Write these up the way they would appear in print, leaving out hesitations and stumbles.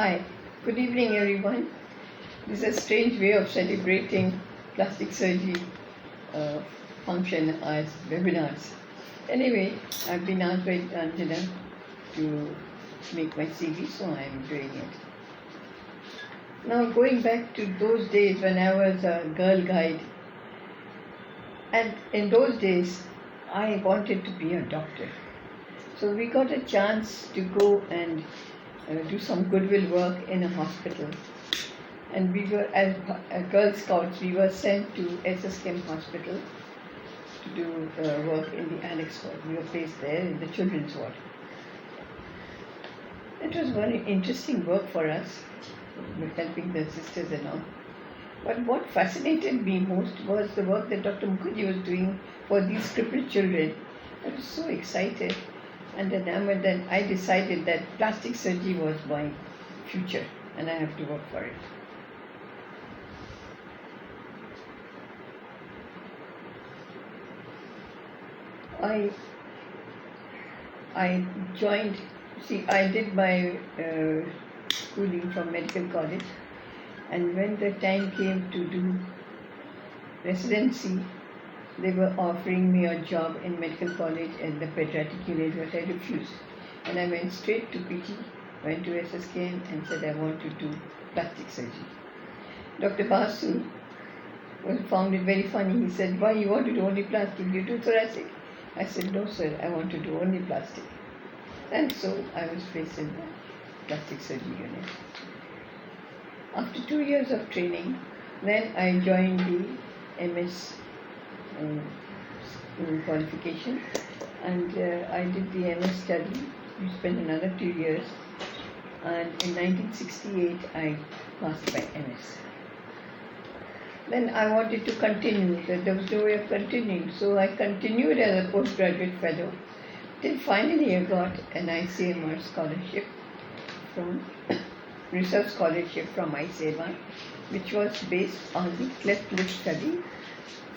Hi, good evening everyone. This is a strange way of celebrating plastic surgery uh, function as webinars. Anyway, I've been asked by Angela to make my CV, so I'm doing it. Now, going back to those days when I was a girl guide, and in those days I wanted to be a doctor. So we got a chance to go and do some goodwill work in a hospital. And we were, as Girl Scouts, we were sent to SS Kemp Hospital to do work in the annex ward. We were placed there in the children's ward. It was very interesting work for us, helping the sisters and all. But what fascinated me most was the work that Dr. Mukherjee was doing for these crippled children. I was so excited and enamored that I decided that plastic surgery was my future and I have to work for it. I did my schooling from medical college, and when the time came to do residency, they were offering me a job in medical college in the pediatric unit, but I refused. And I went straight to PT, went to SSKN and said I want to do plastic surgery. Dr. Basu found it very funny. He said, "Why you want to do only plastic? You do thoracic?" I said, "No sir, I want to do only plastic." And so I was placed in the plastic surgery unit. After 2 years of training, then I joined the MS qualification, and I did the MS study. We spent another 2 years, and in 1968 I passed my MS. Then I wanted to continue, but there was no way of continuing, so I continued as a postgraduate fellow till finally I got an ICMR scholarship research scholarship from ICMR, which was based on the cleft lip study,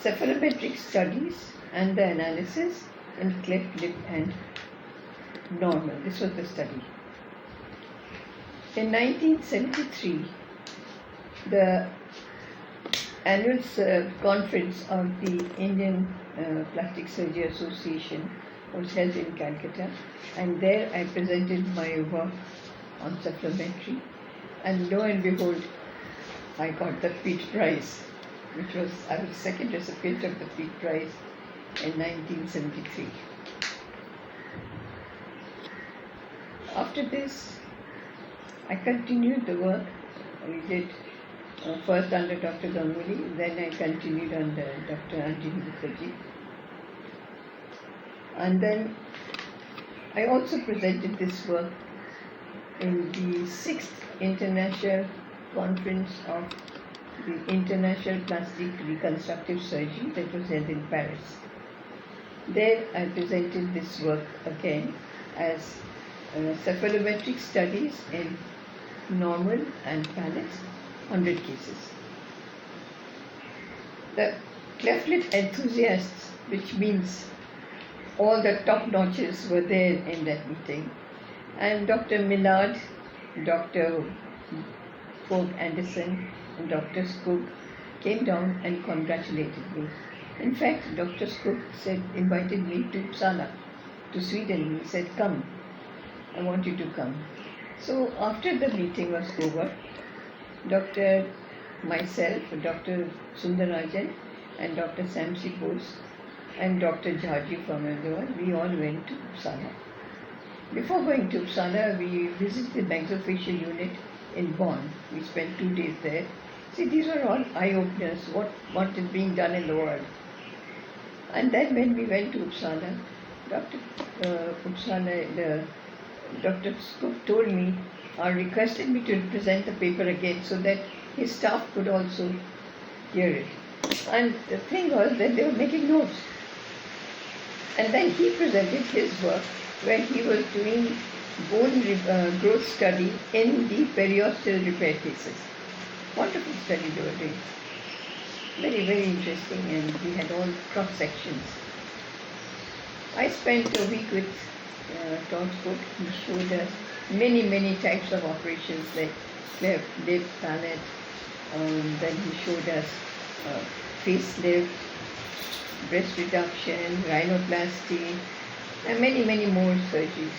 cephalometric studies, and the analysis in cleft lip and normal. This was the study. In 1973, the annual conference of the Indian Plastic Surgery Association was held in Calcutta, and there I presented my work on cephalometry, and lo and behold, I got the Speach Prize, I was the second recipient of the Speach Prize in 1973. After this, I continued the work. We did first under Dr. Ganguly, then I continued under Dr. Anjali Mukherjee. And then I also presented this work in the 6th International Conference of the International Plastic Reconstructive Surgery that was held in Paris. There I presented this work again as cephalometric studies in normal and palate, 100 cases. The cleft lip enthusiasts, which means all the top notches, were there in that meeting, and Dr. Millard, Dr. Fogg Anderson, and Dr. Skoog came down and congratulated me. In fact, Dr. Skoog invited me to Uppsala, to Sweden. He said, "Come, I want you to come." So after the meeting was over, myself, Dr. Sundarajan, and Dr. Samsi Bose, and Dr. Jhaji from Ahmedabad, we all went to Uppsala. Before going to Uppsala, we visited the maxillofacial unit in Bonn. We spent 2 days there. See, these are all eye-openers, what is being done in the world. And then when we went to Uppsala, Dr. Skoog told me, or requested me to present the paper again so that his staff could also hear it. And the thing was that they were making notes. And then he presented his work where he was doing bone growth study in the periosteal repair cases. Wonderful study they were doing. Very, very interesting, and we had all cross sections. I spent a week with Tom Spook. He showed us many types of operations like cleft lip, palate. Then he showed us facelift, breast reduction, rhinoplasty, and many more surgeries.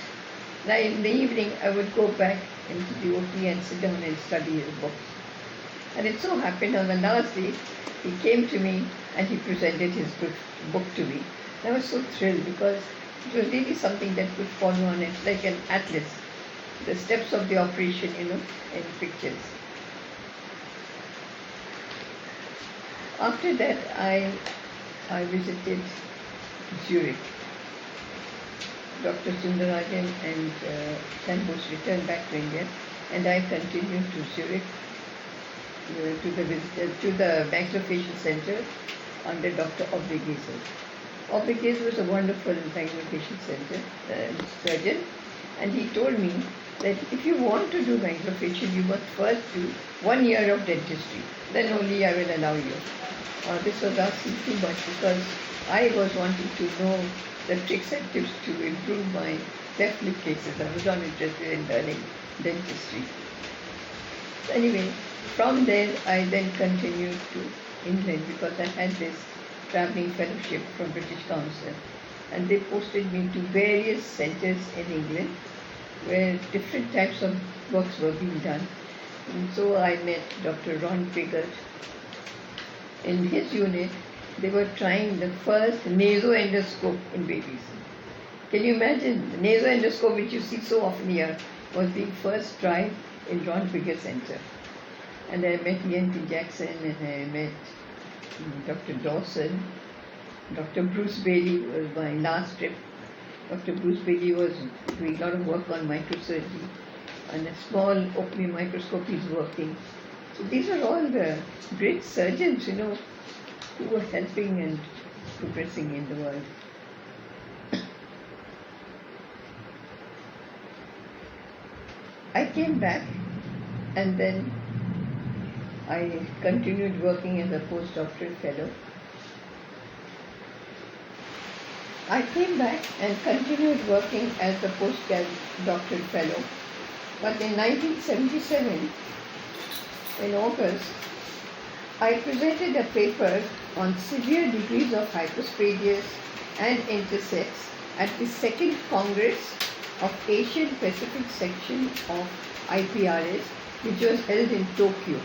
Now in the evening, I would go back into the OT and sit down and study his books. And it so happened on the last day, he came to me and he presented his book to me. And I was so thrilled because it was really something that could follow on. It's like an atlas, the steps of the operation, in pictures. After that, I visited Zurich. Dr. Sundarajan and Sambos returned back to India, and I continued to Zurich to the maxillofacial center under Dr. Obligeser. Obligeser was a wonderful maxillofacial surgeon, and he told me that if you want to do maxillofacial, you must first do 1 year of dentistry. Then only I will allow you. This was asking too much because I was wanting to know the tricks and tips to improve my cleft lip cases. I was not interested in learning dentistry. Anyway, from there I then continued to England because I had this travelling fellowship from British Council, and they posted me to various centres in England where different types of works were being done. And so I met Dr. Ron Piggott. In his unit, they were trying the first nasoendoscope in babies. Can you imagine? The nasoendoscope, which you see so often here, was being first tried in Ron Piggott Center. And I met Ian T. Jackson, and I met Dr. Dawson. Dr. Bruce Bailey was my last trip. Dr. Bruce Bailey was doing a lot of work on microsurgery. On a small opening microscope he's working. So these are all the great surgeons, who were helping and progressing in the world. I came back and then I continued working as a postdoctoral fellow. I came back and continued working as a postdoctoral fellow. But in 1977, in August, I presented a paper on severe degrees of hypospadias and intersex at the second Congress of Asian Pacific Section of IPRS, which was held in Tokyo.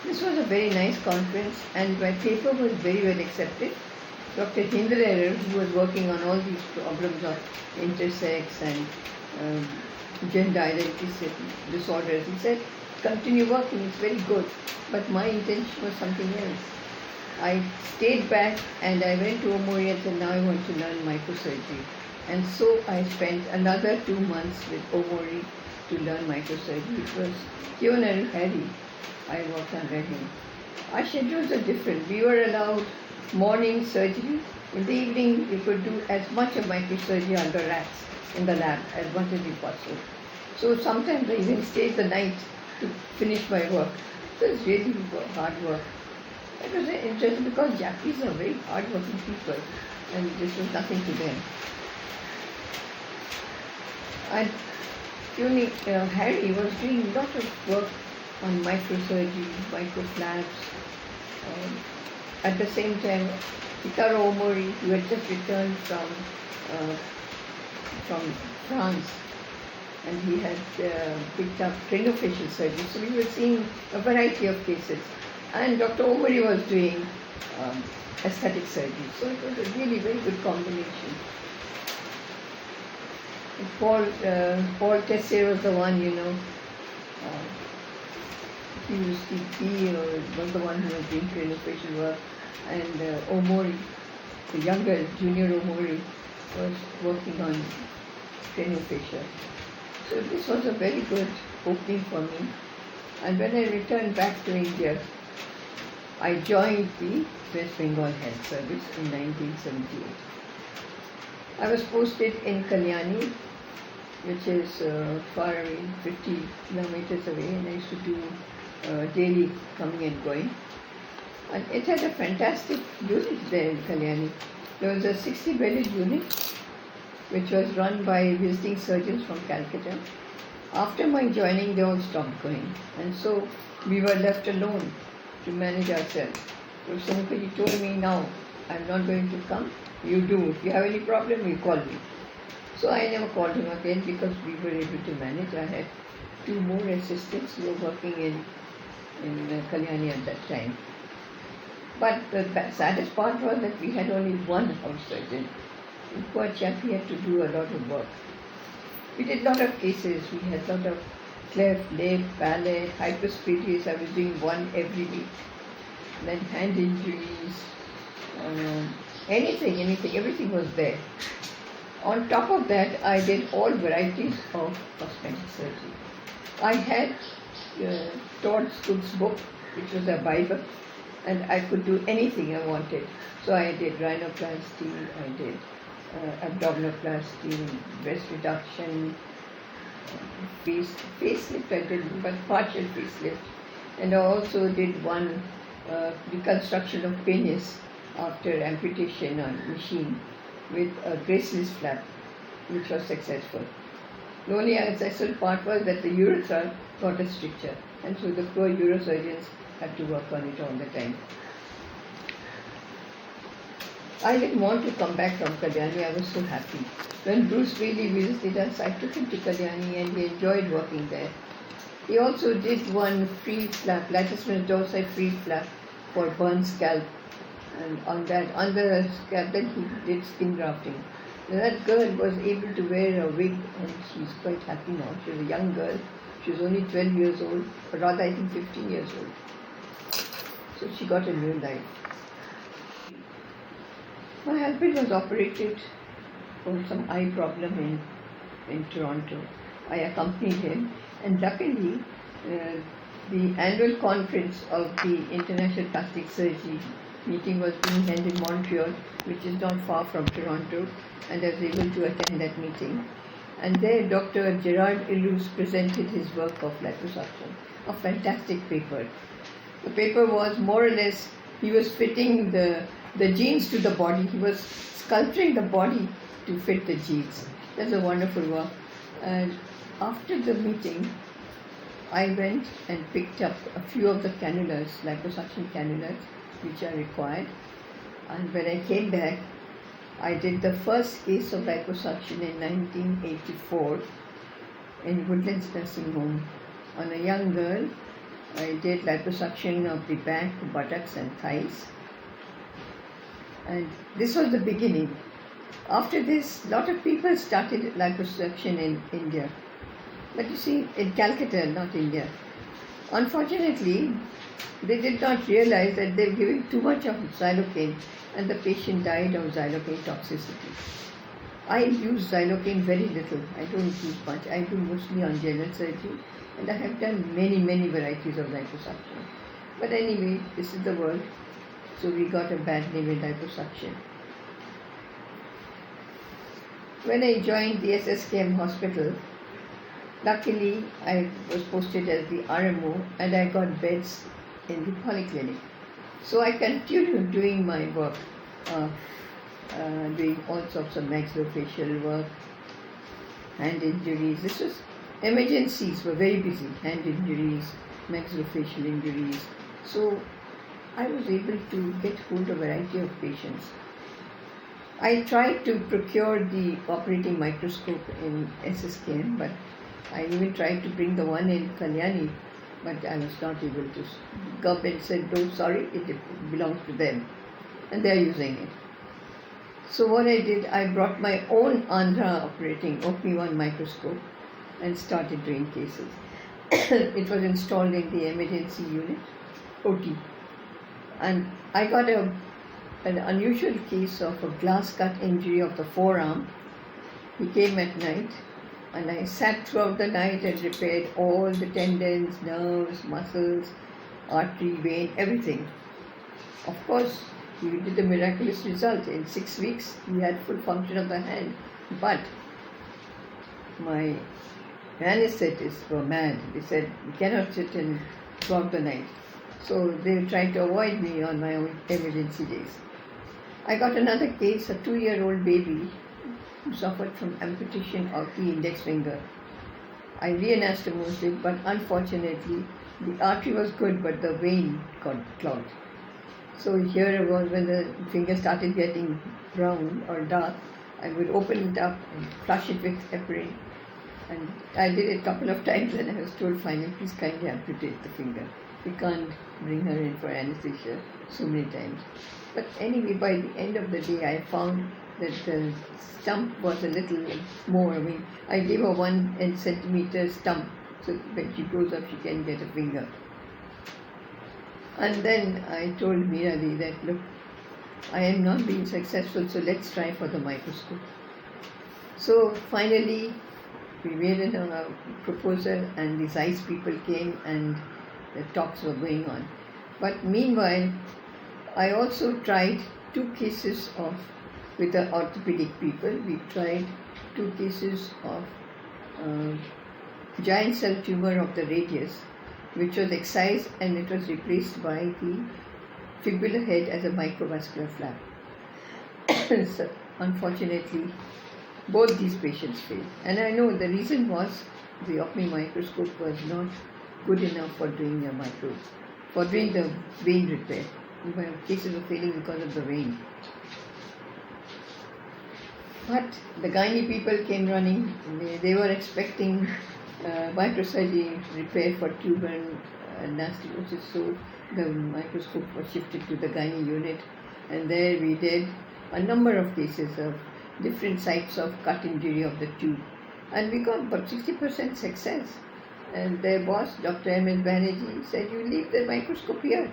This was a very nice conference and my paper was very well accepted. Dr. Hindlerer, who was working on all these problems of intersex and gender identity disorders, he said, continue working, it's very good. But my intention was something else. I stayed back and I went to Omori and said, now I want to learn microsurgery. And so I spent another 2 months with Omori to learn microsurgery. It was Kiyonari Hari. I worked under him. Our schedules are different. We were allowed morning surgery. In the evening, we could do as much of microsurgery under rats in the lab as much as we possible. So sometimes I even stayed the night to finish my work. So it's really hard work. It was interesting because Japanese are very hard-working people, and this was nothing to them. And Harry was doing a lot of work on microsurgery, microflaps. At the same time, Itaro Omori, who had just returned from France, and he had picked up craniofacial surgery. So we were seeing a variety of cases. And Dr. Omori was doing aesthetic surgery. So it was a really very good combination. Paul Tessier was the one, he was the one who was doing craniofacial work. And Omori, the younger junior Omori, was working on craniofacial. So this was a very good opening for me. And when I returned back to India, I joined the West Bengal Health Service in 1978. I was posted in Kalyani, which is far away, 50 kilometers away, and I used to do daily coming and going. And it had a fantastic unit there in Kalyani. There was a 60-bedded unit which was run by visiting surgeons from Calcutta. After my joining, they all stopped going, and so we were left alone to manage ourselves. So somebody told me, now I'm not going to come, you do. If you have any problem, you call me. So I never called him again because we were able to manage. I had 2 more assistants who were working in Kalyani at that time. But the saddest part was that we had only one house surgeon. Poor chap, he had to do a lot of work. We did a lot of cases. We had a lot of cleft, lip, palate, hypospadias. I was doing one every week. Then hand injuries, anything, everything was there. On top of that, I did all varieties of cosmetic surgery. I had Todd Cook's book, which was a Bible, and I could do anything I wanted. So I did rhinoplasty, I did abdominoplasty, breast reduction, facelift I did, but partial facelift. And I also did one reconstruction of penis after amputation on machine with a braceless flap, which was successful. The only unsuccessful part was that the urethra got a stricture, and so the poor neurosurgeons had to work on it all the time. I didn't want to come back from Kalyani. I was so happy. When Bruce really visited us, I took him to Kalyani and he enjoyed working there. He also did one free flap, latissimus dorsi free flap for burn scalp. And on the scalp, then he did skin grafting. And that girl was able to wear a wig and she's quite happy now. She was a young girl. She was only 12 years old, or rather I think 15 years old. So she got a new life. My husband was operated for some eye problem in Toronto. I accompanied him, and luckily the annual conference of the International Plastic Surgery meeting was being held in Montreal, which is not far from Toronto, and I was able to attend that meeting. And there Dr. Gerard Illouz presented his work of liposuction, a fantastic paper. The paper was more or less, he was fitting the genes to the body. He was sculpturing the body to fit the genes. That's a wonderful work. And after the meeting, I went and picked up a few of the cannulas, liposuction cannulas, which are required. And when I came back, I did the first case of liposuction in 1984 in Woodlands Nursing Home on a young girl. I did liposuction of the back, buttocks and thighs. And this was the beginning. After this, a lot of people started liposuction in India. But you see, in Calcutta, not India. Unfortunately, they did not realize that they were giving too much of xylocaine and the patient died of xylocaine toxicity. I use xylocaine very little. I don't use much. I do mostly on general surgery, and I have done many varieties of liposuction. But anyway, this is the world. So we got a bad name in liposuction. When I joined the SSKM hospital, luckily I was posted as the RMO and I got beds in the polyclinic. So I continued doing my work, doing all sorts of maxillofacial work, hand injuries. This was, emergencies were very busy, hand injuries, maxillofacial injuries. So I was able to get hold of a variety of patients. I tried to procure the operating microscope in SSKM, but I even tried to bring the one in Kalyani, but I was not able to. Government said, no, sorry, it belongs to them, and they are using it. So what I did, I brought my own Andhra operating OP1 microscope and started doing cases. It was installed in the emergency unit, OT. And I got an unusual case of a glass cut injury of the forearm. He came at night and I sat throughout the night and repaired all the tendons, nerves, muscles, artery, vein, everything. Of course, he did a miraculous result. In 6 weeks, he had full function of the hand. But my anesthetists were mad. They said, you cannot sit in throughout the night. So they were trying to avoid me on my own emergency days. I got another case, a 2-year-old baby who suffered from amputation of the index finger. I reanastomosed it, but unfortunately the artery was good, but the vein got clogged. So here I was, when the finger started getting brown or dark, I would open it up and flush it with heparin. And I did it a couple of times, and I was told finally, please kindly amputate the finger. We can't bring her in for anesthesia so many times. But anyway, by the end of the day, I found that the stump was a little more. I mean, I gave her 1 centimeter stump, so when she grows up, she can get a finger. And then I told Meerali that, look, I am not being successful, so let's try for the microscope. So finally, we made a proposal, and the ZEISS people came and the talks were going on. But meanwhile, I also tried 2 cases with the orthopedic people. We tried 2 cases of giant cell tumor of the radius, which was excised and it was replaced by the fibular head as a microvascular flap. So, unfortunately, both these patients failed. And I know the reason was the ophthalmic microscope was not good enough for doing the vein repair. My cases were failing because of the vein. But the gynae people came running. They were expecting microsurgery repair for tumor and anastomosis, so the microscope was shifted to the gynae unit, and there we did a number of cases of different sites of cut injury of the tube, and we got about 60% success. And their boss, Dr. M.S. Banerjee, said, you leave the microscope here.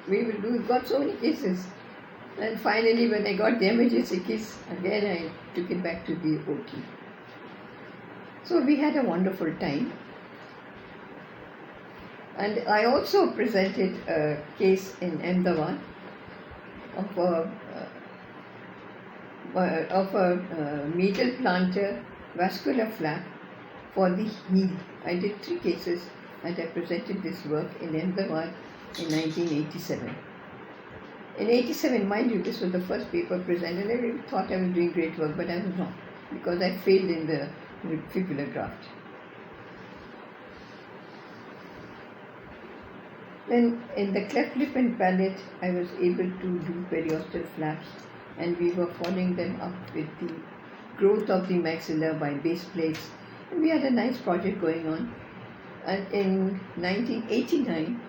We've got so many cases. And finally, when I got the emergency case, again I took it back to the OT. So we had a wonderful time. And I also presented a case in Ahmedabad of a medial plantar vascular flap for the heel. I did 3 cases, and I presented this work in Ahmedabad in 1987. In 87, mind you, this was the first paper presented. I really thought I was doing great work, but I was not, because I failed in the fibular graft. Then in the cleft lip and palate, I was able to do periosteal flaps, and we were following them up with the growth of the maxilla by base plates. And we had a nice project going on. And in 1989,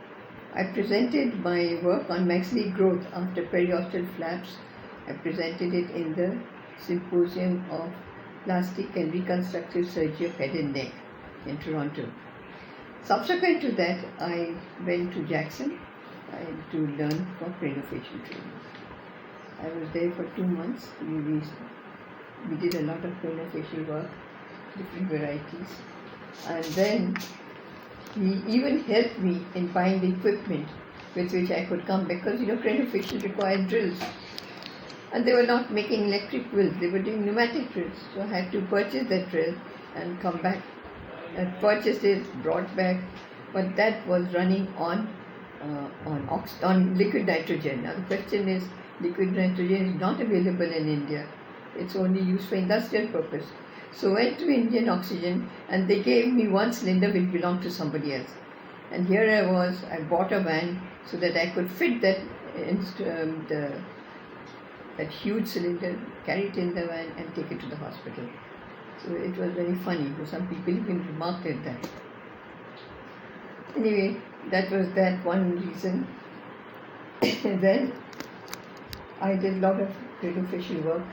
I presented my work on maxillary growth after periosteal flaps. I presented it in the Symposium of Plastic and Reconstructive Surgery of Head and Neck in Toronto. Subsequent to that, I went to Jackson to learn for craniofacial training. I was there for 2 months. We did a lot of craniofacial work, different varieties. And then he even helped me in buying the equipment with which I could come, because craniofacial required drills. And they were not making electric drills, they were doing pneumatic drills. So I had to purchase that drill and come back. I purchased it, brought back, but that was running on liquid nitrogen. Now the question is, liquid nitrogen is not available in India. It's only used for industrial purpose. So I went to Indian Oxygen, and they gave me 1 cylinder which belonged to somebody else. And here I was, I bought a van so that I could fit that huge cylinder, carry it in the van and take it to the hospital. So it was very funny, because some people even remarked at that. Anyway, that was that one reason. Then I did a lot of craniofacial work,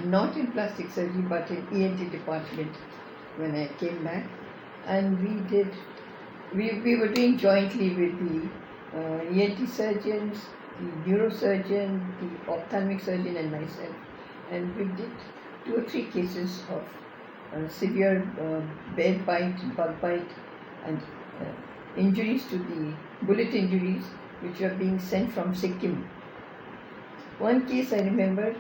not in plastic surgery but in ENT department when I came back. And we were doing jointly with the ENT surgeons, the neurosurgeon, the ophthalmic surgeon and myself. And we did 2 or 3 cases of severe bear bite, bug bite and injuries to the bullet injuries which were being sent from Sikkim. One case I remember,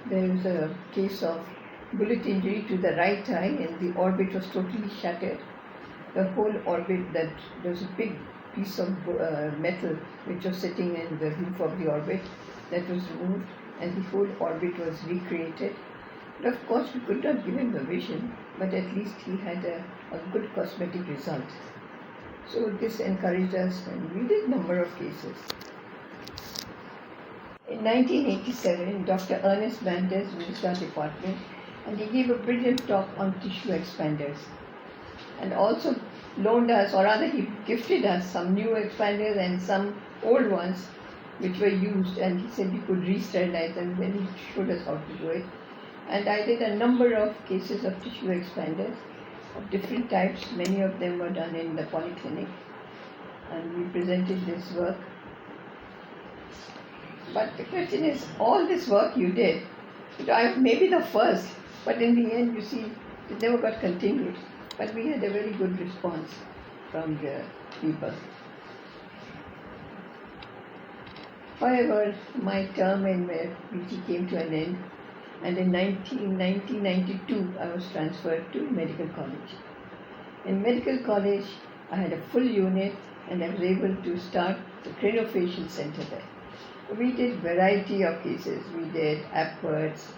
there was a case of bullet injury to the right eye, and the orbit was totally shattered. The whole orbit, that there was a big piece of metal which was sitting in the roof of the orbit, that was removed, and the whole orbit was recreated. But of course, we could not give him the vision, but at least he had a good cosmetic result. So this encouraged us, and we did a number of cases. In 1987, Dr. Ernest Manders visited our department, and he gave a brilliant talk on tissue expanders, and also loaned us, or rather he gifted us, some new expanders and some old ones which were used, and he said we could re-sterilize them, then he showed us how to do it. And I did a number of cases of tissue expanders of different types. Many of them were done in the polyclinic, and we presented this work. But the question is, all this work you did, I may be the first, but in the end, you see, it never got continued. But we had a very good response from the people. However, my term in PG came to an end, and in 1992, I was transferred to medical college. In medical college, I had a full unit, and I was able to start the craniofacial center there. We did variety of cases. We did Apwards,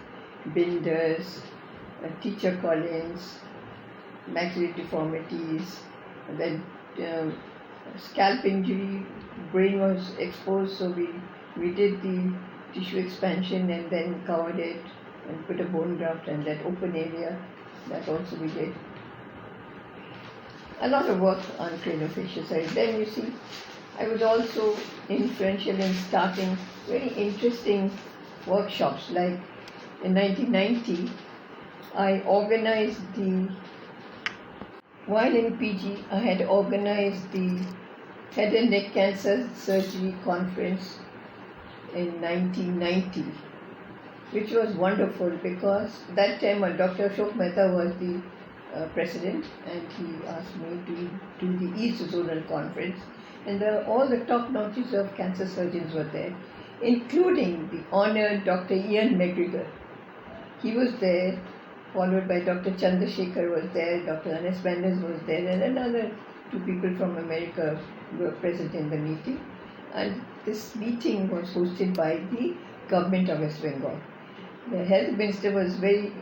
Binders, teacher Collins, maxillary deformities, then scalp injury, brain was exposed, so we did the tissue expansion and then covered it and put a bone graft, and that open area, that also we did. A lot of work on craniofacial side. Then you see, I was also influential in starting very interesting workshops. Like in 1990, I organized while in PG, I had organized the Head and Neck Cancer Surgery Conference in 1990, which was wonderful because that time Dr. Ashok Mehta was the president, and he asked me to do the East Zonal Conference, and all the top notches of cancer surgeons were there, including the honored Dr. Ian McGregor. He was there, followed by Dr. Chandrasekhar was there, Dr. Ernest Manders was there, and another two people from America were present in the meeting. And this meeting was hosted by the government of West Bengal. The health minister was very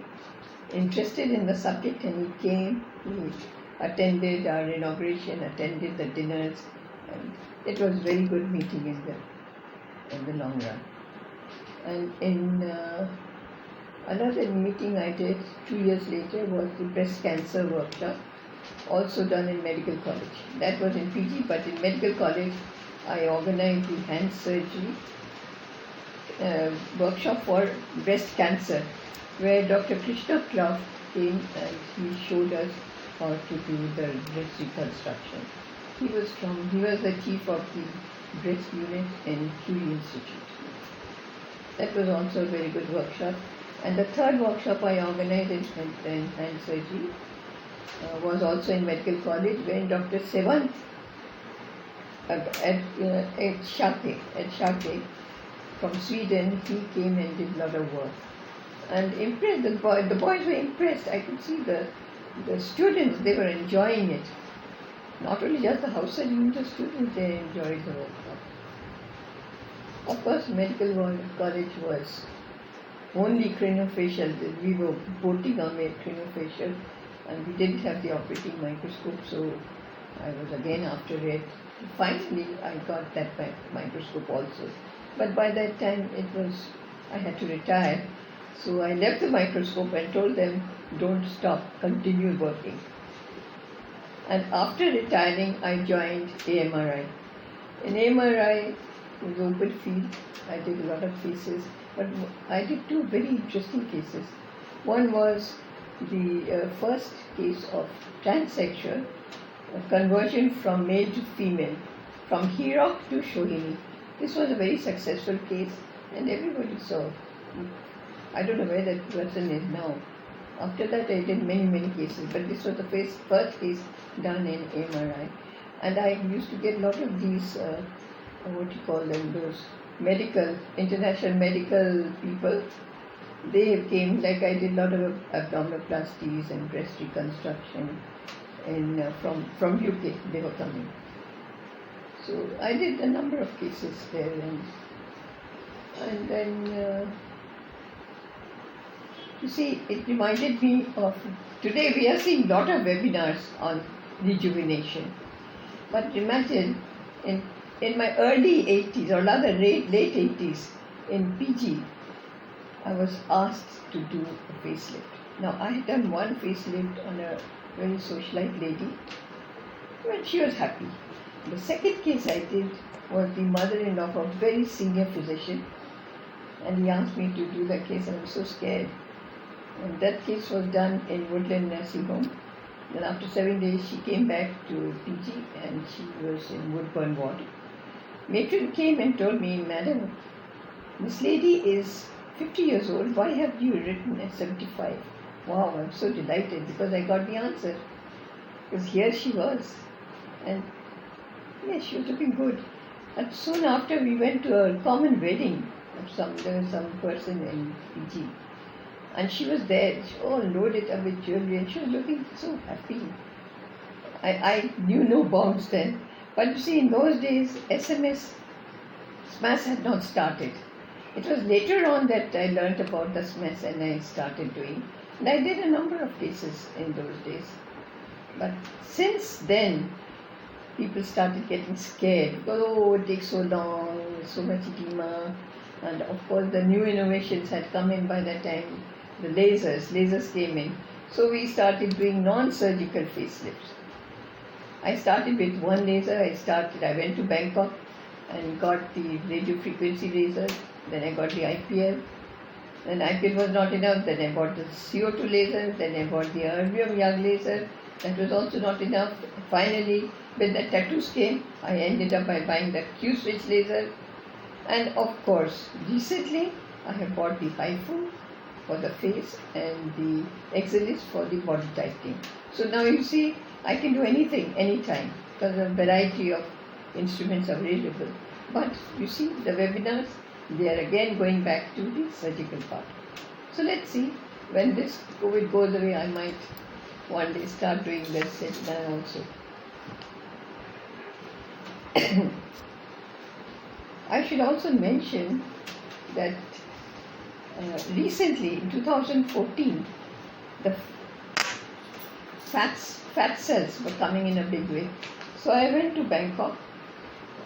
interested in the subject, and he came, he attended our inauguration, attended the dinners, and it was a very good meeting in the long run. And in another meeting I did 2 years later was the breast cancer workshop, also done in medical college. That was in PG, but in medical college I organized the hand surgery workshop for breast cancer, where Dr. Krishna Kraft came and he showed us how to do the breast reconstruction. He was the chief of the breast unit in Curie Institute. That was also a very good workshop. And the third workshop I organized in hand surgery was also in medical college, when Dr. Sevant at Shake from Sweden, he came and did a lot of work. And impressed, the boys were impressed. I could see the students, they were enjoying it. Not only just the house surgeons, the students, they enjoyed the workshop. Of course, medical college was only craniofacial. We were voting on craniofacial, and we didn't have the operating microscope, so I was again after it. Finally, I got that microscope also. But by that time, I had to retire. So I left the microscope and told them, don't stop, continue working. And after retiring, I joined AMRI. In AMRI, it was open field. I did a lot of cases, but I did two very interesting cases. One was the first case of transsexual, a conversion from male to female, from Hirok to Shohini. This was a very successful case, and everybody saw. I don't know where that person is now. After that, I did many cases, but this was the first case done in MRI. And I used to get a lot of these, those international medical people. They came, like I did a lot of abdominoplasties and breast reconstruction from UK, they were coming. So I did a number of cases there, and then You see, it reminded me of today we are seeing a lot of webinars on rejuvenation. But imagine in my early 80s, or rather late 80s, in PG, I was asked to do a facelift. Now, I had done one facelift on a very socialite lady, and she was happy. The second case I did was the mother-in-law of a very senior physician, and he asked me to do the case, and I was so scared. And that case was done in Woodland Nursing Home. Then after 7 days, she came back to PG, and she was in Woodburn ward. Matron came and told me, "Madam, this lady is 50 years old. Why have you written as 75? Wow, I'm so delighted because I got the answer. Because here she was. And yes, she was looking good. And soon after, we went to a common wedding of there was some person in PG. And she was there, she all loaded up with jewelry, and she was looking so happy. I knew no bounds then. But you see, in those days, SMAS had not started. It was later on that I learnt about the SMAS and I started doing. And I did a number of cases in those days. But since then, people started getting scared because, oh, it takes so long, so much edema. And of course, the new innovations had come in by that time. The lasers came in. So we started doing non-surgical facelifts. I started with one laser. I went to Bangkok and got the radio frequency laser. Then I got the IPL. Then IPL was not enough. Then I bought the CO2 laser. Then I bought the erbium YAG laser. That was also not enough. Finally, when the tattoos came, I ended up by buying the Q-switch laser. And of course, recently I have bought the HIFU for the face and the Exilis for the body tightening. So now you see, I can do anything, anytime, because a variety of instruments are available. But you see, the webinars, they are again going back to the surgical part. So let's see, when this COVID goes away, I might one day start doing this seminar also. I should also mention that recently, in 2014, the fat cells were coming in a big way. So I went to Bangkok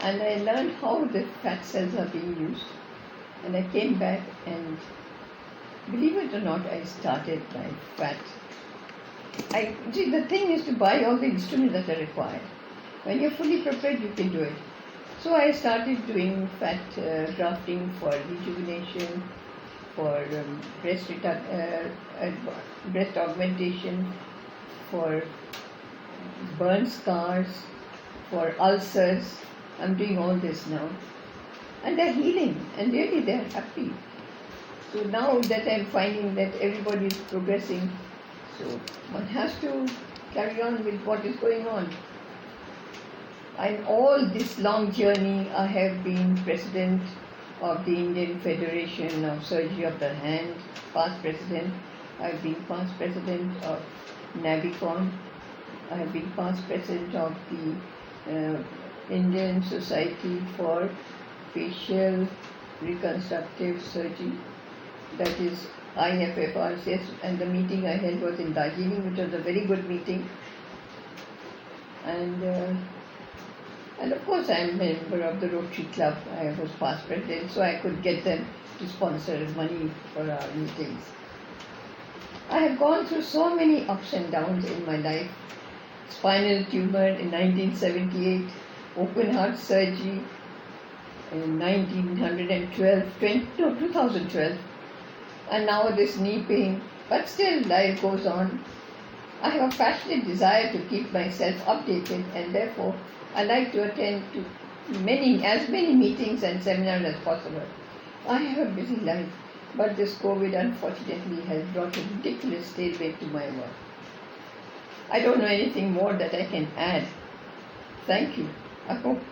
and I learned how the fat cells are being used. And I came back and, believe it or not, I started my fat. The thing is to buy all the instruments that are required. When you're fully prepared, you can do it. So I started doing fat grafting for rejuvenation, for breast augmentation, for burn scars, for ulcers. I'm doing all this now. And they're healing, and really they're happy. So now that I'm finding that everybody is progressing, so one has to carry on with what is going on. In all this long journey, I have been president of the Indian Federation of Surgery of the Hand, past president. I've been past president of NABICON. I have been past president of the Indian Society for Facial Reconstructive Surgery, that is IFFRCS, and the meeting I held was in Darjeeling, which was a very good meeting. And of course, I am a member of the Rotary Club. I was past president, so I could get them to sponsor money for our meetings. I have gone through so many ups and downs in my life. Spinal tumor in 1978, open heart surgery in 2012, and now this knee pain. But still, life goes on. I have a passionate desire to keep myself updated, and therefore I like to attend to as many meetings and seminars as possible. I have a busy life, but this COVID unfortunately has brought a ridiculous stalemate to my work. I don't know anything more that I can add. Thank you. I hope